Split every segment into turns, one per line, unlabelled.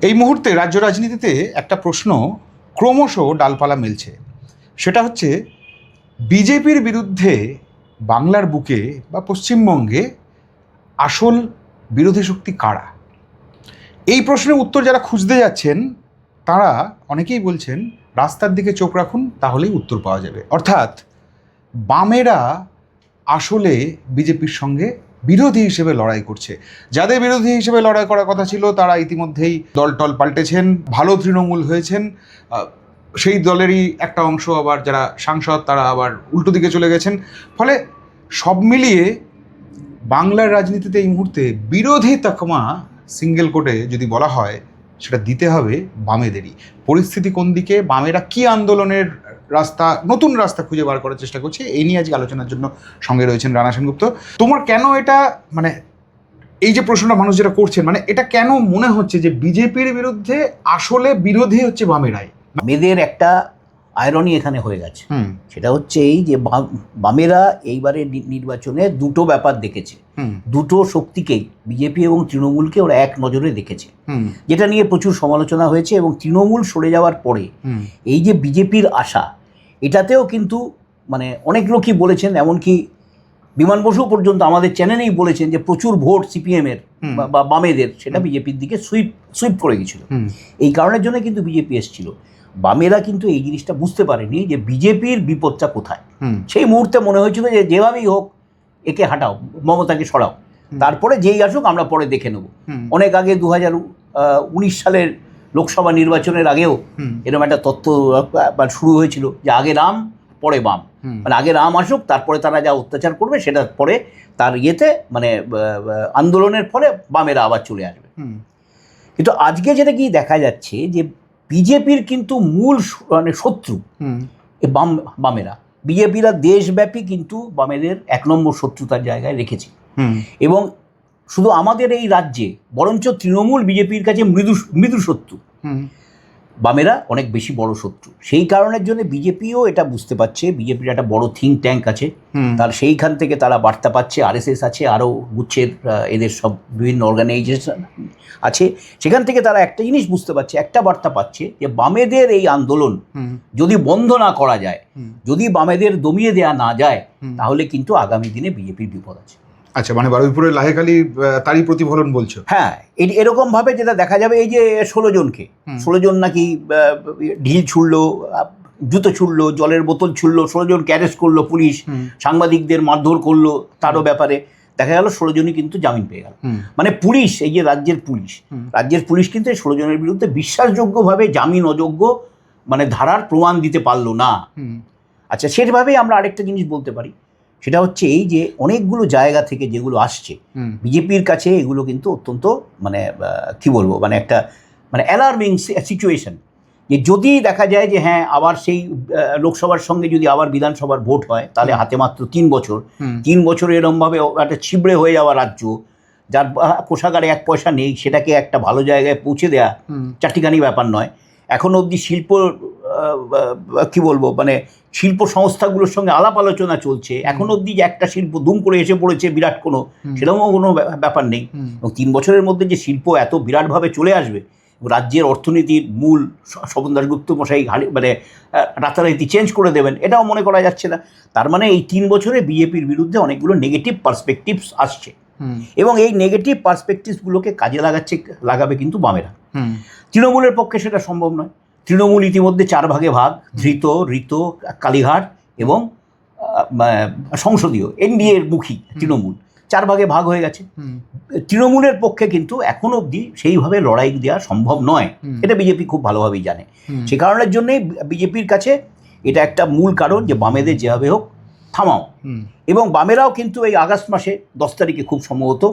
এই মুহূর্তে রাজ্য রাজনীতিতে একটা প্রশ্ন ক্রমশ ডালপালা মেলছে, সেটা হচ্ছে বিজেপির বিরুদ্ধে বাংলার বুকে বা পশ্চিমবঙ্গে আসল বিরোধী শক্তি কারা। এই প্রশ্নের উত্তর যারা খুঁজতে যাচ্ছেন তারা অনেকেই বলছেন রাস্তার দিকে চোখ রাখুন, তাহলেই উত্তর পাওয়া যাবে। অর্থাৎ বামেরা আসলে বিজেপির সঙ্গে বিরোধী হিসেবে লড়াই করছে। যাদের বিরোধী হিসেবে লড়াই করার কথা ছিল তারা ইতিমধ্যেই দলটল পাল্টেছেন, ভালো তৃণমূল হয়েছেন। সেই দলেরই একটা অংশ আবার যারা সাংসদ তারা আবার উল্টো দিকে চলে গেছেন। ফলে সব মিলিয়ে বাংলার রাজনীতিতে এই মুহূর্তে বিরোধী তকমা সিঙ্গেল কোটে যদি বলা হয় সেটা দিতে হবে বামেদেরই। পরিস্থিতি কোন দিকে, বামেরা কি আন্দোলনের রাস্তা, নতুন রাস্তা খুঁজে বার করার চেষ্টা করছে, এই নিয়ে আজকে আলোচনার জন্য সঙ্গে রয়েছেন রানা সেনগুপ্ত। তোমার কেন এটা মানে এই যে প্রশ্নটা মানুষ যেটা করছেন, মানে এটা কেন মনে হচ্ছে যে বিজেপির বিরুদ্ধে আসলে বিরোধী হচ্ছে বামেরাই?
বামেদের একটা আয়রনি এখানে হয়ে গেছে। সেটা হচ্ছে এই যে বামেরা এইবারে নির্বাচনে দুটো ব্যাপার দেখেছে, দুটো শক্তিকেই, বিজেপি এবং তৃণমূলকে ওরা এক নজরে দেখেছে, যেটা নিয়ে প্রচুর সমালোচনা হয়েছে। এবং তৃণমূল সরে যাওয়ার পরে এই যে বিজেপির আশা, এটাতেও কিন্তু মানে অনেক লোকই বলেছেন, এমনকি বিমান বসু পর্যন্ত আমাদের চ্যানেলেই বলেছেন যে প্রচুর ভোট সিপিএমের বা বামেদের সেটা বিজেপির দিকে সুইপ করে গেছিল। এই কারণের জন্য কিন্তু বিজেপি এসেছিল। বামেরা কিন্তু এই জিনিসটা বুঝতে পারেনি যে বিজেপির বিপদটা কোথায়। সেই মুহূর্তে মনে হয়েছিল যে যেভাবেই হোক একে হাঁটাও, মমতাকে সরাও, তারপরে যেই আসুক আমরা পরে দেখে নেব। অনেক আগে 2019 সালের লোকসভা নির্বাচনের আগেও এরকম একটা তত্ত্ব শুরু হয়েছিল যে আগে রাম পরে বাম, মানে আগে রাম আসুক তারপরে তারা যা অত্যাচার করবে সেটা পরে তার ইয়েতে মানে আন্দোলনের ফলে বামেরা আবার চলে আসবে। কিন্তু আজকে যেটা কি দেখা যাচ্ছে যে বিজেপির কিন্তু মূল মানে শত্রু বামেরা। বিজেপিরা দেশব্যাপী কিন্তু বামেদের 1 নম্বর শত্রুতার জায়গায় রেখেছে। এবং শুধু আমাদের এই রাজ্যে বরঞ্চ তৃণমূল বিজেপির কাছে মৃদু শত্রু, বামেরা অনেক বেশি বড় শত্রু। সেই কারণের জন্য বিজেপিও এটা বুঝতে পারছে। বিজেপির একটা বড় থিঙ্ক ট্যাঙ্ক আছে, তার সেইখান থেকে তারা বার্তা পাচ্ছে। আরএসএস আছে, আরও গুচ্ছের এদের সব বিভিন্ন অর্গানাইজেশন আছে, সেখান থেকে তারা একটা জিনিস বুঝতে পারছে, একটা বার্তা পাচ্ছে যে বামেদের এই আন্দোলন যদি বন্ধ না করা যায়, যদি বামেদের দমিয়ে দেওয়া না যায়, তাহলে কিন্তু আগামী দিনে বিজেপির বিপদ আছে।
আচ্ছা, মানে বারুইপুরের লাহেখালি তারই প্রতিফলন বলছো?
হ্যাঁ, এরকম ভাবে যেটা দেখা যাবে, এই যে 16 জন নাকি ঢিল ছুড়লো, জুতো ছুড়লো, জলের বোতল ছুড়লো, 16 জনকে অ্যারেস্ট করলো পুলিশ, সাংবাদিকদের মারধর করলো, তারও ব্যাপারে দেখা গেল 16 জনই কিন্তু জামিন পেয়ে গেল। মানে পুলিশ, এই যে রাজ্যের পুলিশ কিন্তু এই 16 জনের বিরুদ্ধে বিশ্বাসযোগ্যভাবে জামিন অযোগ্য মানে ধারার প্রমাণ দিতে পারলো না। আচ্ছা, সেভাবেই আমরা আরেকটা জিনিস বলতে পারি, সেটা হচ্ছে এই যে অনেকগুলো জায়গা থেকে যেগুলো আসছে বিজেপির কাছে, এগুলো কিন্তু অত্যন্ত মানে কি বলবো, মানে একটা মানে অ্যালার্মিং সিচুয়েশন। যে যদি দেখা যায় যে হ্যাঁ আবার সেই লোকসভার সঙ্গে যদি আবার বিধানসভার ভোট হয়, তাহলে হাতে মাত্র 3 বছর এরমভাবে একটা ছিবড়ে হয়ে যাওয়া রাজ্য, যার কোষাগারে 1 পয়সা নেই, সেটাকে একটা ভালো জায়গায় পৌঁছে দেওয়া চারটিখানি ব্যাপার নয়। এখনও অবধি শিল্প কি বলবো মানে শিল্প সংস্থাগুলোর সঙ্গে আলাপ আলোচনা চলছে, এখনও অবধি যে একটা শিল্প দুম করে এসে পড়েছে বিরাট সেরকমও কোনো ব্যাপার নেই। এবং 3 বছরের মধ্যে যে শিল্প এত বিরাটভাবে চলে আসবে, রাজ্যের অর্থনীতির মূল স্বপন দাশগুপ্ত মশাই মানে রাতারাতি চেঞ্জ করে দেবেন, এটাও মনে করা যাচ্ছে না। তার মানে এই 3 বছরে বিজেপির বিরুদ্ধে অনেকগুলো নেগেটিভ পার্সপেক্টিভস আসছে, এবং এই নেগেটিভ পার্সপেক্টিভসগুলোকে কাজে লাগাবে কিন্তু বামেরা। তৃণমূলের পক্ষে সেটা সম্ভব নয়। তৃণমূল ইতিমধ্যে 4 ভাগে ভাগ, ধৃত, ঋত, কালীঘাট এবং সংসদীয় এনডিএর মুখী তৃণমূল 4 ভাগে ভাগ হয়ে গেছে। তৃণমূলের পক্ষে কিন্তু এখন অবধি সেইভাবে লড়াই দেওয়া সম্ভব নয়, এটা বিজেপি খুব ভালোভাবেই জানে। সে কারণের জন্যই বিজেপির কাছে এটা একটা মূল কারণ যে বামেদের যেভাবে হোক থামাও। এবং বামেরাও কিন্তু এই আগস্ট মাসে 10 তারিখে খুব সম্ভবত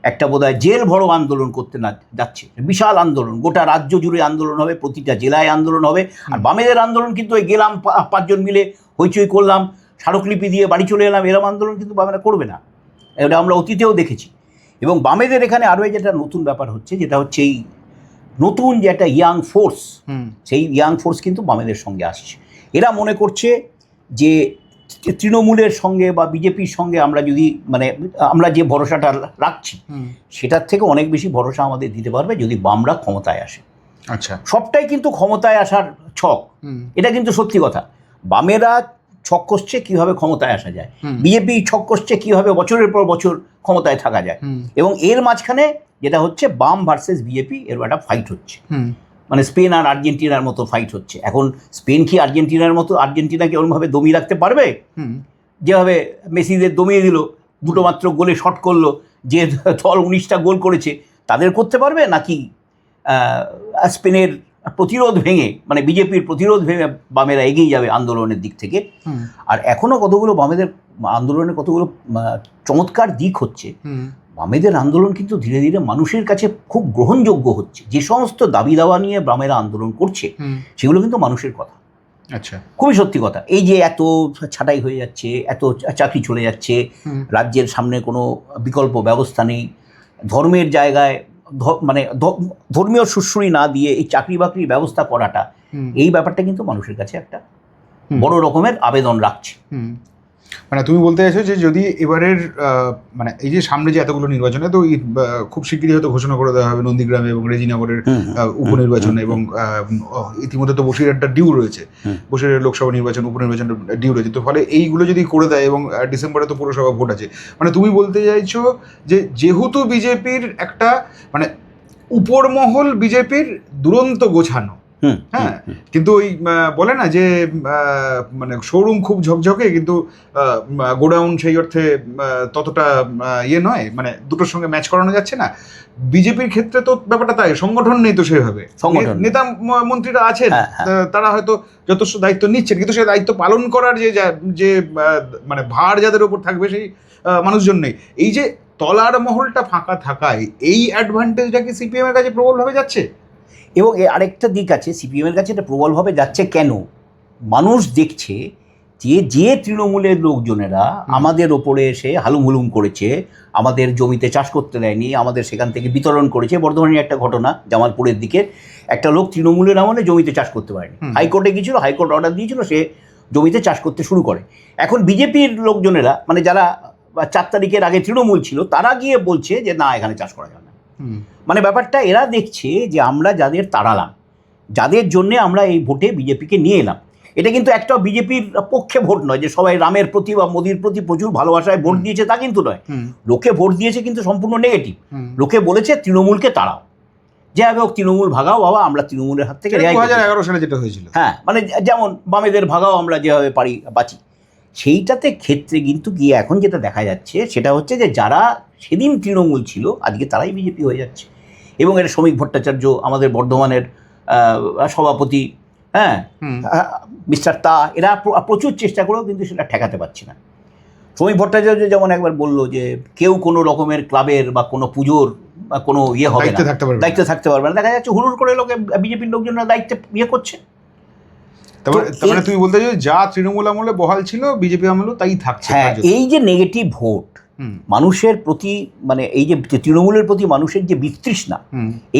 একটা বোধহয় জেল ভরো আন্দোলন করতে না যাচ্ছে, বিশাল আন্দোলন, গোটা রাজ্য জুড়ে আন্দোলন হবে, প্রতিটা জেলায় আন্দোলন হবে। আর বামেদের আন্দোলন কিন্তু ওই গেলাম 5 জন মিলে হইচই করলাম, স্মারকলিপি দিয়ে বাড়ি চলে এলাম, এরম আন্দোলন কিন্তু বামেরা করবে না। এটা আমরা অতীতেও দেখেছি। এবং বামেদের এখানে আরও যেটা নতুন ব্যাপার হচ্ছে, যেটা হচ্ছে এই নতুন যে একটা ইয়াং ফোর্স, সেই ইয়াং ফোর্স কিন্তু বামেদের সঙ্গে আসছে। এরা মনে করছে যে তৃণমূলের সঙ্গে বা বিজেপির সঙ্গে আমরা যদি মানে আমরা যে ভরসাটা রাখছি, সেটার থেকে অনেক বেশি ভরসা আমাদের দিতে পারবে যদি বামরা ক্ষমতায় আসে।
আচ্ছা,
সবটাই কিন্তু ক্ষমতায় আসার ছক, এটা কিন্তু সত্যি কথা। বামেরা ছক কষছে কীভাবে ক্ষমতায় আসা যায়, বিজেপি ছক কষছে কীভাবে বছরের পর বছর ক্ষমতায় থাকা যায়, এবং এর মাঝখানে যেটা হচ্ছে বাম ভার্সেস বিজেপি এর একটা ফাইট হচ্ছে, মানে স্পেন আর আর্জেন্টিনার মতো ফাইট হচ্ছে। এখন স্পেন কি আর্জেন্টিনার মতো আর্জেন্টিনাকে ওরমভাবে দমিয়ে রাখতে পারবে? যেভাবে মেসিদের দমিয়ে দিল, দুটো মাত্র গোলে শট করলো, যে দল 19টা গোল করেছে তাদের করতে পারবে? নাকি স্পেনের প্রতিরোধ ভেঙে, মানে বিজেপির প্রতিরোধ ভেঙে বামেরা এগিয়ে যাবে আন্দোলনের দিক থেকে? আর এখনও কতগুলো বামেদের আন্দোলনের কতগুলো চমৎকার দিক হচ্ছে। বামেদের আন্দোলন কিন্তু ধীরে ধীরে মানুষের কাছে খুব গ্রহণযোগ্য হচ্ছে। যে সমস্ত দাবি দাওয়া নিয়ে বামেরা আন্দোলন করছে সেগুলো কিন্তু মানুষের কথা।
আচ্ছা,
খুবই সত্যি কথা। এই যে এত ছাঁটাই হয়ে যাচ্ছে, এত চাকরি চলে যাচ্ছে, রাজ্যের সামনে কোনো বিকল্প ব্যবস্থা নেই, ধর্মের জায়গায় মানে ধর্মীয় সুশ্রুই না দিয়ে এই চাকরি বাকরির ব্যবস্থা করাটা, এই ব্যাপারটা কিন্তু মানুষের কাছে একটা বড় রকমের আবেদন রাখছে।
মানে তুমি বলতে চাইছো যে যদি এবারের মানে এই যে সামনে যে এতগুলো নির্বাচনে, তো খুব শিগগিরই হয়তো ঘোষণা করে দেওয়া হবে নন্দীগ্রামে এবং রেজিনগরের উপনির্বাচনে, এবং ইতিমধ্যে তো বসিরহাটটা ডিউ রয়েছে, বসিরহাটের লোকসভা নির্বাচন, উপনির্বাচন ডিউ রয়েছে। তো ফলে এইগুলো যদি করে দেয়, এবং ডিসেম্বরে তো পুরসভা ভোট আছে, মানে তুমি বলতে চাইছো যে যেহেতু বিজেপির একটা মানে উপরমহল বিজেপির দুরন্ত গোছানো, হ্যাঁ, কিন্তু ওই বলে না যে মানে শোরুম খুব ঝকঝকে কিন্তু গোডাউন সেই অর্থে ততটা ইয়ে নয়, মানে দুটোর সঙ্গে ম্যাচ করানো যাচ্ছে না। বিজেপির ক্ষেত্রে তো ব্যাপারটা তাই, সংগঠন নেই তো সেভাবে, নেতা মন্ত্রীরা আছেন, তারা হয়তো যথেষ্ট দায়িত্ব নিচ্ছেন, কিন্তু সেই দায়িত্ব পালন করার যে মানে ভার যাদের ওপর থাকবে সেই মানুষজন নেই। এই যে তলার মহলটা ফাঁকা থাকায় এই অ্যাডভান্টেজটা কি সিপিএম এর কাছে প্রবলভাবে যাচ্ছে?
এবং আরেকটা দিক আছে, সিপিএমের কাছে এটা প্রবলভাবে যাচ্ছে কেন? মানুষ দেখছে যে তৃণমূলের লোকজনেরা আমাদের ওপরে এসে হালুম হুলুম করেছে, আমাদের জমিতে চাষ করতে দেয়নি, আমাদের সেখান থেকে বিতরণ করেছে। বর্ধমানের একটা ঘটনা, জামালপুরের দিকে একটা লোক তৃণমূলের আমলে জমিতে চাষ করতে পারেনি, হাইকোর্টে গিয়েছিল, হাইকোর্ট অর্ডার দিয়েছিল, সে জমিতে চাষ করতে শুরু করে। এখন বিজেপির লোকজনেরা, মানে যারা 4 তারিখের আগে তৃণমূল ছিল, তারা গিয়ে বলছে যে না, এখানে চাষ করা যাবে না। মানে ব্যাপারটা এরা দেখছে যে আমরা যাদের তাড়ালাম, যাদের জন্যে আমরা এই ভোটে বিজেপিকে নিয়ে এলাম, এটা কিন্তু একটা বিজেপির পক্ষে ভোট নয় যে সবাই রামের প্রতি বা মোদির প্রতি প্রচুর ভালোবাসায় ভোট দিয়েছে, তা কিন্তু নয়। লোকে ভোট দিয়েছে কিন্তু সম্পূর্ণ নেগেটিভ। লোকে বলেছে তৃণমূলকে তাড়াও, যে আগে হোক তৃণমূল ভাগাও বাবা, আমরা তৃণমূলের হাত থেকে
2011 সালে যেটা হয়েছিল,
হ্যাঁ, মানে যেমন বামেদের ভাগাও, আমরা যেভাবে পারি বাঁচি। সেইটাতে ক্ষেত্রে কিন্তু গিয়ে এখন যেটা দেখা যাচ্ছে সেটা হচ্ছে যে যারা সেদিন তৃণমূল ছিল আজকে তারাই বিজেপি হয়ে যাচ্ছে। এবং এটা শ্রমিক ভট্টাচার্য, আমাদের বর্ধমানের সভাপতি, হ্যাঁ, মিস্টার তা, এরা প্রচুর চেষ্টা করেও কিন্তু সেটা ঠেকাতে পারছে না। শ্রমিক ভট্টাচার্য যেমন একবার বললো যে কেউ কোনো রকমের ক্লাবের বা কোনো পুজোর বা কোনো ইয়ে হবে না, দায়িত্বে থাকতে পারবে না। দেখা যাচ্ছে হুড়ুর করে লোকে বিজেপির লোকজনরা দায়িত্বে ইয়ে করছে।
মানে তুমি বলতে চাইছো যা তৃণমূল আমলে বহাল ছিল বিজেপি আমলেও তাই থাকছে।
হ্যাঁ, এই যে নেগেটিভ ভোট মানুষের প্রতি, মানে এই যে তৃণমূলের প্রতি মানুষের যে বিতৃষ্ণা,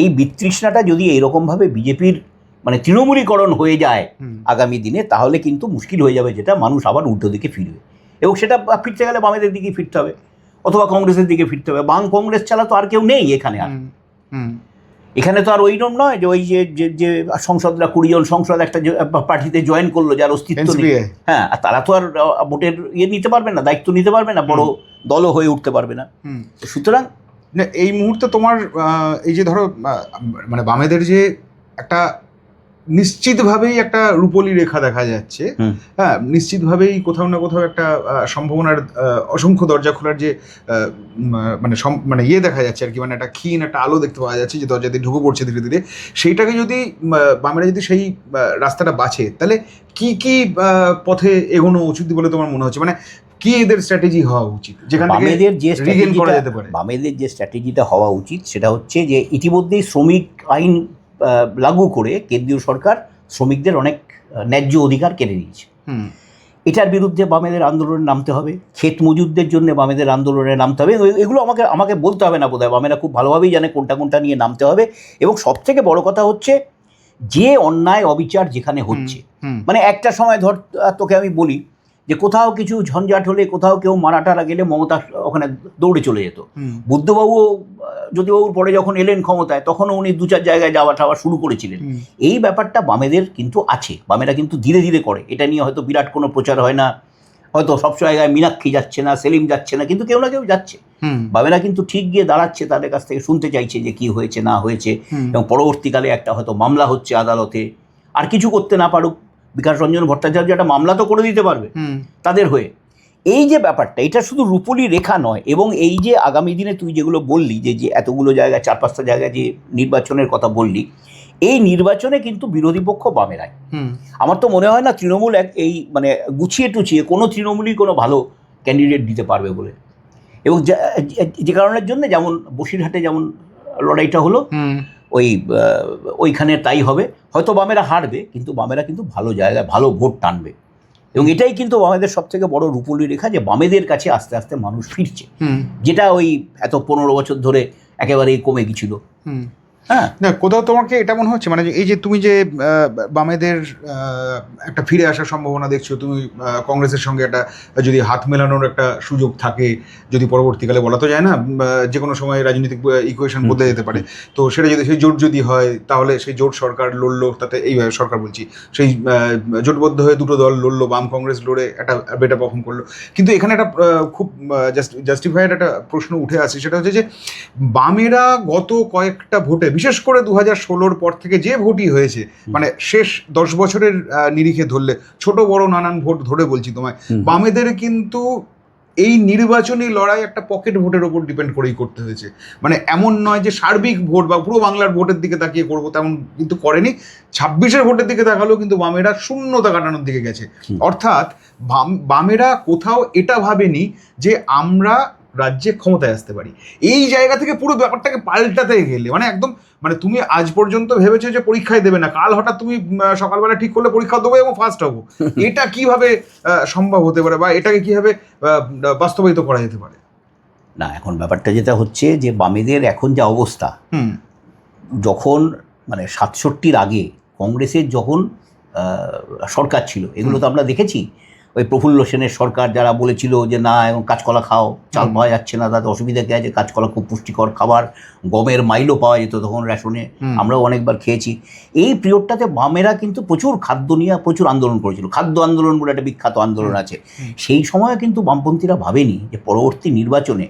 এই বিতৃষ্ণাটা যদি এইরকমভাবে বিজেপির মানে তৃণমূলীকরণ হয়ে যায় আগামী দিনে, তাহলে কিন্তু মুশকিল হয়ে যাবে, যেটা মানুষ আবার উল্টো দিকে ফিরবে। এবং সেটা ফিরতে গেলে বামেদের দিকে ফিরতে হবে, অথবা কংগ্রেসের দিকে ফিরতে হবে। বাম কংগ্রেস ছাড়া তো আর কেউ নেই এখানে। আর এখানে তো আর ওইরকম নয় যে ওই যে সংসদরা 20 জন সংসদ একটা পার্টিতে জয়েন করলো যার অস্তিত্ব নেই, হ্যাঁ, আর তারা তো আর ভোটের ইয়ে নিতে পারবে না, দায়িত্ব নিতে পারবে না, বড় দলও হয়ে উঠতে পারবে না। সুতরাং
এই মুহূর্তে তোমার এই যে ধরো মানে বামেদের যে একটা নিশ্চিতভাবেই একটা রূপলি রেখা দেখা যাচ্ছে, হ্যাঁ, নিশ্চিতভাবেই কোথাও না কোথাও একটা সম্ভাবনার অসংখ্য দরজা খোলার যে মানে ইয়ে দেখা যাচ্ছে আর কি, মানে একটা ক্ষীণ একটা আলো দেখতে পাওয়া যাচ্ছে যে দরজা দিয়ে ঢুকে পড়ছে ধীরে ধীরে। সেইটাকে যদি বামেরা যদি সেই রাস্তাটা বাছে, তাহলে কি কি পথে এগোনো উচিত বলে তোমার মনে হচ্ছে? মানে কি এদের স্ট্র্যাটেজি হওয়া উচিত যেখান থেকে রিগেইন করা যেতে পারে?
বামেদের যে স্ট্র্যাটেজিটা হওয়া উচিত সেটা হচ্ছে যে ইতিমধ্যেই শ্রমিক আইন লাগু করে কেন্দ্রীয় সরকার শ্রমিকদের অনেক ন্যায্য অধিকার কেড়ে নিয়েছে। এটার বিরুদ্ধে বামেদের আন্দোলনে নামতে হবে, ক্ষেত মজুরদের জন্য বামেদের আন্দোলনে নামতে হবে। এগুলো আমাকে বলতে হবে না বোধহয়, বামেরা খুব ভালোভাবেই জানে কোনটা নিয়ে নামতে হবে। এবং সবথেকে বড় কথা হচ্ছে যে অন্যায় অবিচার যেখানে হচ্ছে, মানে একটা সময় ধর তোকে আমি বলি যে কোথাও কিছু ঝঞ্ঝাট হলে, কোথাও কেউ মারা টারা গেলে মমতা ওখানে দৌড়ে চলে যেত। বুদ্ধবাবু জ্যোতিবাবুর পরে যখন এলেন ক্ষমতায়, তখনও উনি 2-4 জায়গায় যাওয়া টাওয়া শুরু করেছিলেন। এই ব্যাপারটা বামেদের কিন্তু আছে, বামেরা কিন্তু ধীরে ধীরে করে। এটা নিয়ে হয়তো বিরাট কোনো প্রচার হয় না, হয়তো সব জায়গায় মীনাক্ষী যাচ্ছে না, সেলিম যাচ্ছে না, কিন্তু কেউ না কেউ যাচ্ছে। বামেরা কিন্তু ঠিক গিয়ে দাঁড়াচ্ছে, তাদের কাছ থেকে শুনতে চাইছে যে কি হয়েছে না হয়েছে, এবং পরবর্তীকালে একটা হয়তো মামলা হচ্ছে আদালতে, আর কিছু করতে না পারুক, বিকাশ রঞ্জন ভট্টাচার্য একটা মামলা তো করে দিতে পারবে তাদের হয়ে। এই যে ব্যাপারটা, এটা শুধু রূপলি রেখা নয়, এবং এই যে আগামী দিনে তুই যেগুলো বললি যে এতগুলো জায়গায়, 4-5টা জায়গায় যে নির্বাচনের কথা বললি, এই নির্বাচনে কিন্তু বিরোধী পক্ষ বামেরাই। আমার তো মনে হয় না তৃণমূল এই মানে গুছিয়ে টুছিয়ে কোনো তৃণমূলই কোনো ভালো ক্যান্ডিডেট দিতে পারবে বলে। এবং যে কারণের জন্য, যেমন বসিরহাটে যেমন লড়াইটা হলো, ওইখানে তাই হবে। হয়তো বামেরা হারবে, কিন্তু বামেরা কিন্তু ভালো জায়গায় ভালো ভোট টানবে। এবং এটাই কিন্তু বামেদের সব থেকে বড় রূপলি রেখা, যে বামেদের কাছে আস্তে আস্তে মানুষ ফিরছে, যেটা ওই এত 15 বছর ধরে একেবারেই কমে গেছিল।
হ্যাঁ, না কোথাও তোমাকে এটা মনে হচ্ছে, মানে এই যে তুমি যে বামেদের একটা ফিরে আসার সম্ভাবনা দেখছো, তুমি কংগ্রেসের সঙ্গে একটা যদি হাত মেলানোর একটা সুযোগ থাকে, যদি পরবর্তীকালে, বলা তো যায় না, যে কোনো সময় রাজনৈতিক ইকুয়েশন বদলে যেতে পারে, তো সেটা যদি সেই জোট যদি হয়, তাহলে সেই জোট সরকার লড়লো, তাতে এইভাবে সরকার বলছি, সেই জোটবদ্ধ হয়ে দুটো দল লড়লো, বাম কংগ্রেস লড়ে একটা বেটার পারফর্ম করলো। কিন্তু এখানে একটা খুব জাস্টিফাইড একটা প্রশ্ন উঠে আসে, সেটা হচ্ছে যে বামেরা গত কয়েকটা ভোটে, বিশেষ করে 2016-র পর থেকে যে ভোটই হয়েছে, মানে শেষ 10 বছরের নিরিখে ধরলে, ছোট বড় নানান ভোট ধরে বলছি তোমায়, বামেদের কিন্তু এই নির্বাচনী লড়াই একটা পকেট ভোটের ওপর ডিপেন্ড করেই করতে হয়েছে। মানে এমন নয় যে সার্বিক ভোট বা পুরো বাংলার ভোটের দিকে তাকিয়ে করবো, তেমন কিন্তু করেনি। 26-এর ভোটের দিকে তাকালেও কিন্তু বামেরা শূন্যতা কাটানোর দিকে গেছে। অর্থাৎ বামেরা কোথাও এটা ভাবেনি যে আমরা রাজ্যে ক্ষমতায় আসতে পারি। এই জায়গা থেকে পুরো ব্যাপারটাকে পাল্টাতে গেলে, মানে একদম, মানে তুমি আজ পর্যন্ত ভেবেছো যে পরীক্ষায় দেবে না, কাল হঠাৎ তুমি সকালবেলা ঠিক করলে পরীক্ষা দেবো এবং ফার্স্ট হবো। এটা কিভাবে সম্ভব হতে পারে, বা এটাকে কিভাবে বাস্তবায়িত করা যেতে পারে?
না, এখন ব্যাপারটা যেটা হচ্ছে যে বামেদের এখন যা অবস্থা, যখন মানে 67-র আগে কংগ্রেসের যখন সরকার ছিল, এগুলো তো আমরা দেখেছি। ওই প্রফুল্ল সেনের সরকার, যারা বলেছিল যে না এখন কাঁচকলা খাও, চাল পাওয়া যাচ্ছে না, তাতে অসুবিধা কে আছে, কাঁচকলা খুব পুষ্টিকর খাবার, গমের মাইলও পাওয়া যেত তখন রেশনে, আমরাও অনেকবার খেয়েছি। এই পিরিয়ডটাতে বামেরা কিন্তু প্রচুর খাদ্য নিয়ে প্রচুর আন্দোলন করেছিল। খাদ্য আন্দোলন বলে একটা বিখ্যাত আন্দোলন আছে। সেই সময় কিন্তু বামপন্থীরা ভাবেনি যে পরবর্তী নির্বাচনে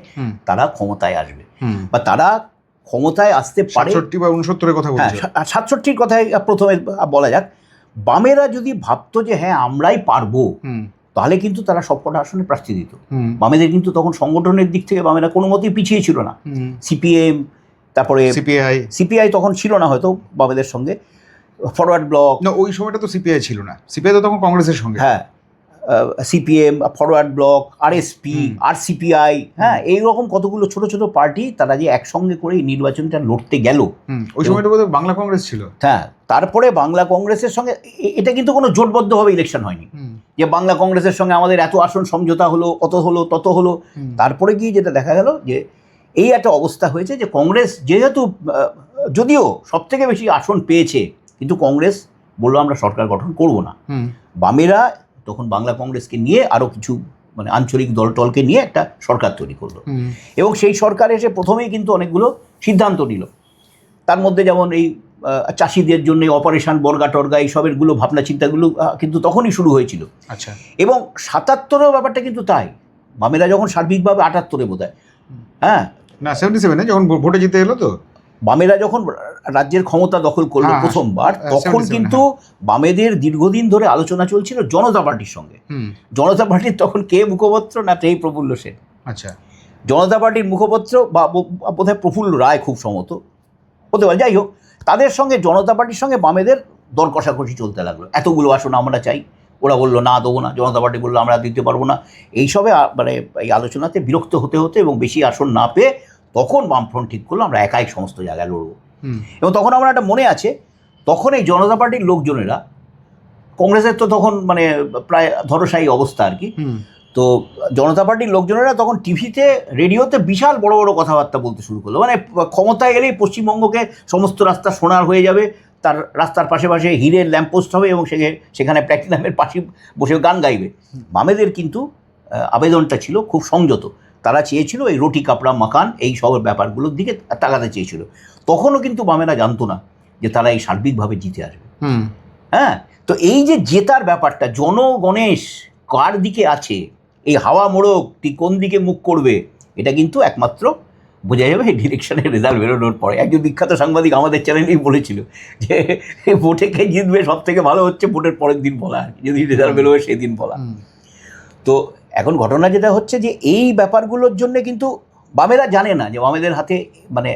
তারা ক্ষমতায় আসবে, বা তারা ক্ষমতায় আসতে পারে।
67 বা 69-এর কথা বলছি।
67-র কথাই প্রথমে বলা যাক। বামেরা যদি ভাবতো যে হ্যাঁ আমরাই পারবো, তাহলে কিন্তু তারা সবকটা আসনে প্রার্থী দিত। বামেদের কিন্তু তখন সংগঠনের দিক থেকে বামেরা কোনো মতেই পিছিয়ে ছিল না। সিপিএম, তারপরে সিপিআই তখন ছিল না হয়তো বামেদের সঙ্গে, ফরওয়ার্ড ব্লক,
না ওই সময়টা তো সিপিআই ছিল না, সিপিআই তো তখন কংগ্রেসের সঙ্গে।
হ্যাঁ, সিপিএম, ফরওয়ার্ড ব্লক, আরএসপি, আরসিপিআই, হ্যাঁ, এইরকম কতগুলো ছোট ছোট পার্টি, তারা যে একসঙ্গে করে এই নির্বাচনটা লড়তে গেল।
ওই সময়টা বোধহয় বাংলা কংগ্রেস ছিল।
হ্যাঁ, তারপরে বাংলা কংগ্রেসের সঙ্গে, এটা কিন্তু কোনো জোটবদ্ধভাবে ইলেকশন হয়নি যে বাংলা কংগ্রেসের সঙ্গে আমাদের এত আসন সমঝোতা হলো, অত হলো তত হলো। তারপরে গিয়ে যেটা দেখা গেল যে এই একটা অবস্থা হয়েছে যে কংগ্রেস যেহেতু যদিও সব থেকে বেশি আসন পেয়েছে, কিন্তু কংগ্রেস বললো আমরা সরকার গঠন করব না। বামেরা তখন বাংলা কংগ্রেসকে নিয়ে আরও কিছু মানে আঞ্চলিক দলটলকে নিয়ে একটা সরকার তৈরি করলো, এবং সেই সরকার এসে প্রথমেই কিন্তু অনেকগুলো সিদ্ধান্ত নিল। তার মধ্যে যেমন এই চাষিদের জন্য অপারেশন বর্গা টর্গা, এইসবেরগুলো ভাবনা চিন্তাগুলো কিন্তু তখনই শুরু হয়েছিল।
আচ্ছা,
এবং 77-এর ব্যাপারটা কিন্তু তাই, বামেরা যখন সার্বিকভাবে 78-এ বোধহয়, হ্যাঁ
না 77-এ যখন ভোটে জিতে এলো, তো
বামেরা যখন রাজ্যের ক্ষমতা দখল করলো প্রথমবার, তখন কিন্তু বামেদের দীর্ঘদিন ধরে আলোচনা চলছিল জনতা পার্টির সঙ্গে। জনতা পার্টির তখন কে মুখপাত্র, না সেই প্রফুল্ল সেন।
আচ্ছা,
জনতা পার্টির মুখপাত্র বা বোধহয় প্রফুল্ল রায় খুব সম্ভবত হতে পারে। যাই হোক, তাদের সঙ্গে জনতা পার্টির সঙ্গে বামেদের দর কষাকষি চলতে লাগলো, এতগুলো আসন আমরা চাই। ওরা বললো না দেবো না, জনতা পার্টি বললো আমরা দিতে পারবো না। এইসবে মানে এই আলোচনাতে বিরক্ত হতে হতে এবং বেশি আসন না পেয়ে তখন বামফ্রন্ট ঠিক করলো আমরা একাই সমস্ত জায়গায় লড়বো। এবং তখন আমার একটা মনে আছে, তখন এই জনতা পার্টির লোকজনেরা, কংগ্রেসের তো তখন মানে প্রায় ধরসায়ী অবস্থা আর কি, তো জনতা পার্টির লোকজনেরা তখন টিভিতে রেডিওতে বিশাল বড় বড় কথাবার্তা বলতে শুরু করলো, মানে ক্ষমতায় এলেই পশ্চিমবঙ্গকে সমস্ত রাস্তা সোনার হয়ে যাবে, তার রাস্তার পাশে পাশে হীরের ল্যাম্পপোস্ট হবে এবং সেখানে প্ল্যাটিনামের পাশে বসে গান গাইবে। বামেদের কিন্তু আবেদনটা ছিল খুব সংযত। তারা চেয়েছিল এই রুটি কাপড়া মাকান এই সব ব্যাপারগুলোর দিকে তাকাতে চেয়েছিল। তখনও কিন্তু বামেরা জানতো না যে তারা এই সার্বিকভাবে জিতে আসবে। হ্যাঁ, তো এই যে জেতার ব্যাপারটা, জনগণেশ কার দিকে আছে, এই হাওয়া মোড়ক ঠিক কোন দিকে মুখ করবে, এটা কিন্তু একমাত্র বোঝা যাবে এই ডিরেকশনের রেজাল্ট বেরোনোর পরে। একজন বিখ্যাত সাংবাদিক আমাদের চ্যানেলেই বলেছিল যে ভোটে কে জিতবে সব থেকে ভালো হচ্ছে ভোটের পরের দিন বলা, যদি রেজাল্ট বেরোবে সেদিন বলা। তো এখন ঘটনা যেটা হচ্ছে যে এই ব্যাপারগুলোর জন্য কিন্তু বামেরা জানে না যে বামেদের হাতে মানে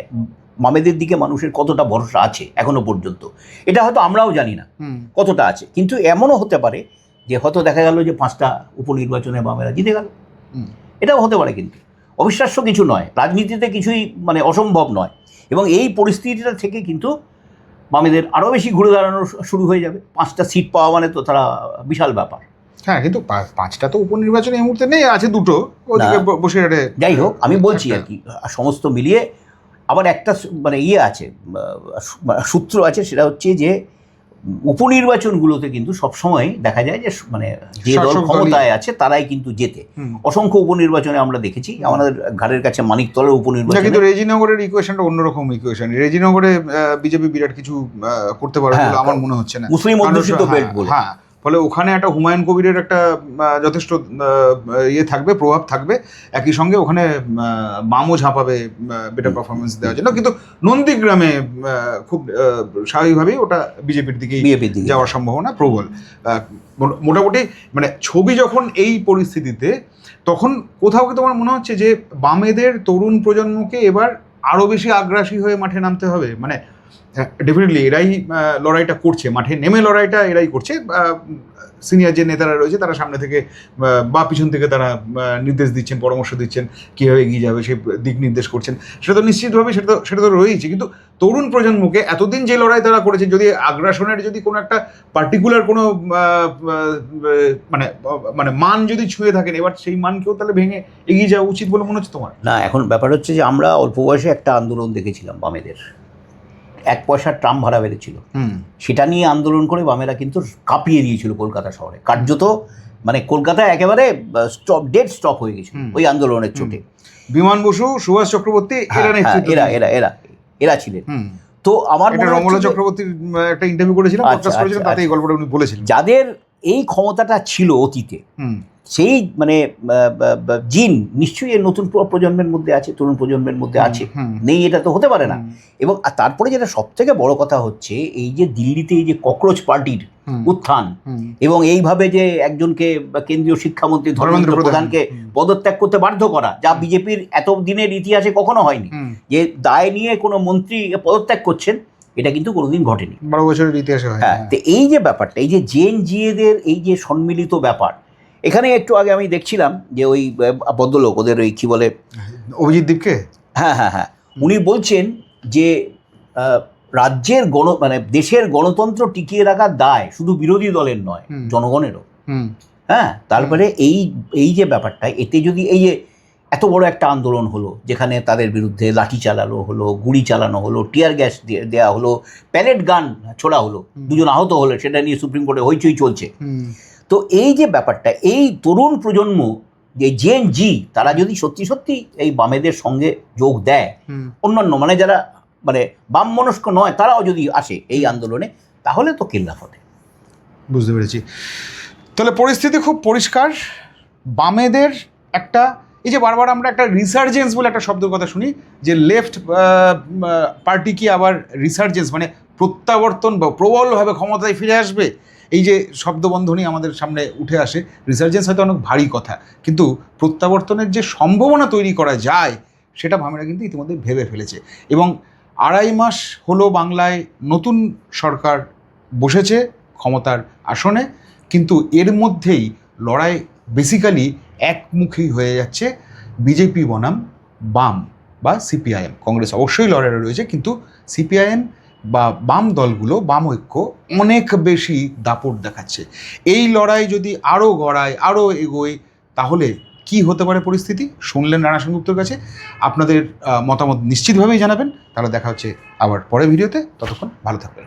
বামেদের দিকে মানুষের কতটা ভরসা আছে এখনো পর্যন্ত। এটা হয়তো আমরাও জানি না কতটা আছে, কিন্তু এমনও হতে পারে যে হয়তো দেখা গেল যে 5টা উপনির্বাচনে বামেরা জিতে গেল, এটাও হতে পারে। কিন্তু অবিশ্বাস্য কিছু নয়, রাজনীতিতে কিছুই মানে অসম্ভব নয়। এবং এই পরিস্থিতিটা থেকে কিন্তু বামেদের আরও বেশি ঘুরে দাঁড়ানো শুরু হয়ে যাবে। 5টা সিট পাওয়া মানে তো তারা বিশাল ব্যাপার।
হ্যাঁ, কিন্তু 5টা তো উপনির্বাচন এই মুহূর্তে নেই, আছে 2টো ওদিকে বসে।
যাই হোক, আমি বলছি আর কি, সমস্ত মিলিয়ে আবার একটা মানে আছে, সূত্র আছে, সেটা হচ্ছে যে উপনির্বাচনগুলোতে কিন্তু সবসময় দেখা যায় যে মানে যে দল ক্ষমতায় আছে তারাই কিন্তু জেতে। অসংখ্য উপনির্বাচনে আমরা দেখেছি, আমাদের ঘাড়ের কাছে মানিকতলার উপনির্বাচন।
কিন্তু রেজিনগরের ইকুয়েশনটা অন্যরকম ইকুয়েশন। রেজিনগরে বিজেপি বিরাট কিছু করতে পারে বলে আমার মনে হচ্ছে না,
মুসলিম অধ্যুষিত বেল্ট বলে।
হ্যাঁ, ফলে ওখানে একটা হুমায়ুন কবিরের একটা যথেষ্ট থাকবে, প্রভাব থাকবে। একই সঙ্গে ওখানে বামও ঝাঁপাবে বেটার পারফরমেন্স দেওয়ার জন্য। কিন্তু নন্দীগ্রামে খুব স্বাভাবিকভাবেই ওটা বিজেপির দিকেই যাওয়ার সম্ভাবনা প্রবল। মোটামুটি মানে ছবি যখন এই পরিস্থিতিতে, তখন কোথাও কি তোমার মনে হচ্ছে যে বামেদের তরুণ প্রজন্মকে এবার আরও বেশি আগ্রাসী হয়ে মাঠে নামতে হবে? মানে ডেফিনেটলি এরাই লড়াইটা করছে, মাঠে নেমে লড়াইটা এরাই করছে। সিনিয়র যে নেতারা রয়েছে তারা সামনে থেকে বা পিছন থেকে তারা নির্দেশ দিচ্ছেন, পরামর্শ দিচ্ছেন, কীভাবে এগিয়ে যাবে সেই দিক নির্দেশ করছেন। সেটা তো নিশ্চিতভাবে সেটা তো রয়েছে। কিন্তু তরুণ প্রজন্মকে এতদিন যে লড়াই তারা করেছে, যদি আগ্রাসনের যদি কোনো একটা পার্টিকুলার কোনো মানে মানে মান যদি ছুঁয়ে থাকেন, এবার সেই মানকেও তাহলে ভেঙে এগিয়ে যাওয়া উচিত বলে মনে হচ্ছে তোমার?
না, এখন ব্যাপার হচ্ছে যে আমরা অল্প বয়সে একটা আন্দোলন দেখেছিলাম বামেদের, 1 পয়সার ট্রাম ভাড়া বেড়েছিল, সেটা নিয়ে আন্দোলন করে বামেরা কিন্তু কাঁপিয়ে দিয়েছিল কলকাতা শহরে। কার্যত মানে কলকাতায় একেবারে ডেড স্টপ হয়ে গেছিল ওই আন্দোলনের চোটে।
বিমান বসু, সুভাষ চক্রবর্তী
এরা ছিলেন। তো আমার
রমলা চক্রবর্তীর একটা ইন্টারভিউ করেছিলাম, পডকাস্ট করেছিলাম, তাতে এই গল্পটা উনি বলেছিলেন।
যাদের এই ক্ষমতাটা ছিল অতীতে, সেই মানে জিন নিশ্চয়ই এর নতুন প্রজন্মের মধ্যে আছে, তরুণ প্রজন্মের মধ্যে আছে, নেই এটা তো হতে পারে না। এবং তারপরে যেটা সব থেকে বড় কথা হচ্ছে, এই যে দিল্লিতে এই যে ককরোচ পার্টির উত্থান, এবং এইভাবে যে একজনকে কেন্দ্রীয় শিক্ষামন্ত্রী ধর্মেন্দ্র প্রধানকে পদত্যাগ করতে বাধ্য করা, যা বিজেপির এত দিনের ইতিহাসে কখনো হয়নি, যে দায় নিয়ে কোনো মন্ত্রী পদত্যাগ করছেন, এটা কিন্তু কোনোদিন ঘটেনি
12 বছরের ইতিহাসে।
হ্যাঁ, তো এই যে ব্যাপারটা, এই যে জেন জিএদের এই যে সম্মিলিত ব্যাপার, এখানে একটু আগে আমি দেখছিলাম যে ওই ভদ্রলোক, ওদের ওই কী বলে,
অভিজিৎ দীপকে,
হ্যাঁ, উনি বলছেন যে রাজ্যের মানে দেশের গণতন্ত্র টিকিয়ে রাখার দায় শুধু বিরোধী দলের নয়, জনগণেরও। হ্যাঁ, তারপরে এই যে ব্যাপারটা, এতে যদি এই যে এত বড় একটা আন্দোলন হলো, যেখানে তাদের বিরুদ্ধে লাঠি চালানো হলো, গুলি চালানো হলো, টিয়ার গ্যাস দেওয়া হলো, প্যালেট গান ছোড়া হলো, 2 জন আহত হলো, সেটা নিয়ে সুপ্রিম কোর্টে হইচই চলছে। তো এই যে ব্যাপারটা, এই তরুণ প্রজন্ম যে জেন জি, তারা যদি সত্যি সত্যি এই বামেদের সঙ্গে যোগ দেয়, অন্যান্য মানে যারা মানে বাম মনস্ক নয় তারাও যদি আসে এই আন্দোলনে, তাহলে তো কেল্লা ফতে।
বুঝতে পেরেছি। তাহলে পরিস্থিতি খুব পরিষ্কার। বামেদের একটা, এই যে বারবার আমরা একটা রিসার্জেন্স বলে একটা শব্দের কথা শুনি, যে লেফট পার্টি কি আবার রিসার্জেন্স মানে প্রত্যাবর্তন বা প্রবলভাবে ক্ষমতায় ফিরে আসবে, এই যে শব্দবন্ধনী আমাদের সামনে উঠে আসে। রিসার্জেন্স হয়তো অনেক ভারী কথা, কিন্তু প্রত্যাবর্তনের যে সম্ভাবনা তৈরি করা যায়, সেটা বামেরা কিন্তু ইতিমধ্যে ভেবে ফেলেছে। এবং 2.5 মাস হলো বাংলায় নতুন সরকার বসেছে ক্ষমতার আসনে, কিন্তু এর মধ্যেই লড়াই বেসিক্যালি একমুখী হয়ে যাচ্ছে বিজেপি বনাম বাম বা সিপিআইএম। কংগ্রেস অবশ্যই লড়াই রয়েছে, কিন্তু সিপিআইএম বা বাম দলগুলো, বাম ঐক্য অনেক বেশি দাপট দেখাচ্ছে। এই লড়াই যদি আরও গড়ায়, আরও এগোয়, তাহলে কি হতে পারে পরিস্থিতি? শুনলেন রানা সেনগুপ্তর কাছে। আপনাদের মতামত নিশ্চিতভাবেই জানাবেন। তাহলে দেখা হচ্ছে আবার পরের ভিডিওতে। ততক্ষণ ভালো থাকবেন।